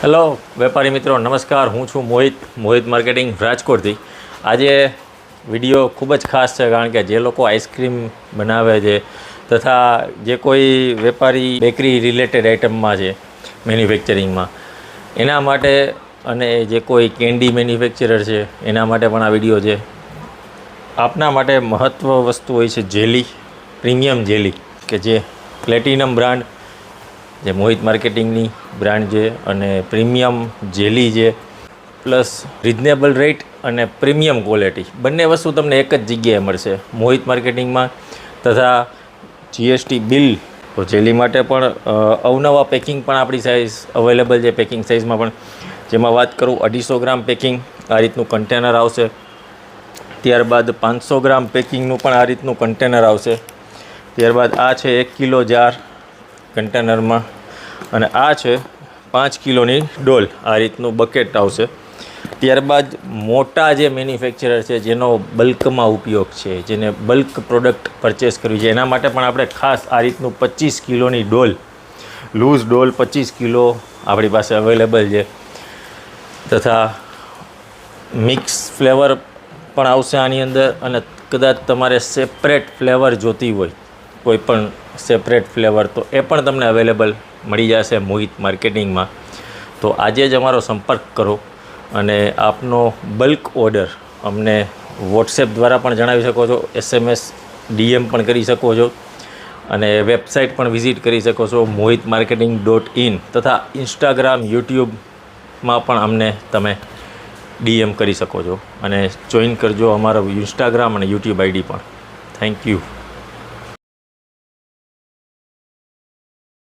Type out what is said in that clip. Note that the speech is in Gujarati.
હેલો વેપારી મિત્રો, નમસ્કાર. હું છું મોહિત માર્કેટિંગ રાજકોટથી. આજે વિડીયો ખૂબ જ ખાસ છે, કારણ કે જે લોકો આઈસ્ક્રીમ બનાવે છે તથા જે કોઈ વેપારી બેકરી રિલેટેડ આઇટમમાં છે મેન્યુફેક્ચરિંગમાં, એના માટે, અને જે કોઈ કેન્ડી મેન્યુફેક્ચરર છે એના માટે પણ આ વિડીયો છે. આપના માટે મહત્ત્વ વસ્તુ હોય છે જેલી, પ્રીમિયમ જેલી, કે જે પ્લેટિનમ બ્રાન્ડ, જે મોહિત માર્કેટિંગની બ્રાન્ડ છે, અને પ્રીમિયમ જેલી છે, પ્લસ રિઝનેબલ રેટ અને પ્રીમિયમ ક્વોલિટી, બંને વસ્તુ તમને એક જ જગ્યાએ મળશે મોહિત માર્કેટિંગમાં. તથા જીએસટી બિલ. તો જેલી માટે પણ અવનવા પેકિંગ પણ આપણી સાઇઝ અવેલેબલ છે, પેકિંગ સાઇઝમાં પણ. જેમાં વાત કરું, 250 ગ્રામ પેકિંગ આ રીતનું કન્ટેનર આવશે. ત્યારબાદ 500 ગ્રામ પેકિંગનું પણ આ રીતનું કન્ટેનર આવશે. ત્યારબાદ આ છે 1 કિલો જાર કન્ટેનરમાં, અને આ છે 5 કિલોની ડોલ, આ રીતનું બકેટ આવશે. ત્યારબાદ મોટા જે મેન્યુફેક્ચરર છે, જેનો બલ્કમાં ઉપયોગ છે, જેને બલ્ક પ્રોડક્ટ પરચેસ કરવી છે, એના માટે પણ આપણે ખાસ આ રીતનું 25 કિલોની ડોલ, લૂઝ ડોલ 25 કિલો આપણી પાસે અવેલેબલ છે. તથા મિક્સ ફ્લેવર પણ આવશે આની અંદર, અને કદાચ તમારે સેપરેટ ફ્લેવર જોતી હોય, કોઈ પણ સેપરેટ ફ્લેવર, તો એ પણ તમને અવેલેબલ મળી જશે મોહિત માર્કેટિંગમાં. તો આજે જ અમારો સંપર્ક કરો, અને આપનો બલ્ક ઓર્ડર અમને વોટ્સએપ દ્વારા પણ જણાવી શકો છો, SMS DM પણ કરી શકો છો, અને વેબસાઇટ પણ વિઝિટ કરી શકો છો mohitmarketing.in. તથા ઇન્સ્ટાગ્રામ, યુટ્યુબમાં પણ અમને તમે DM કરી શકો છો, અને જોઈન કરજો અમારો ઇન્સ્ટાગ્રામ અને યુટ્યુબ ID પણ. Thank you.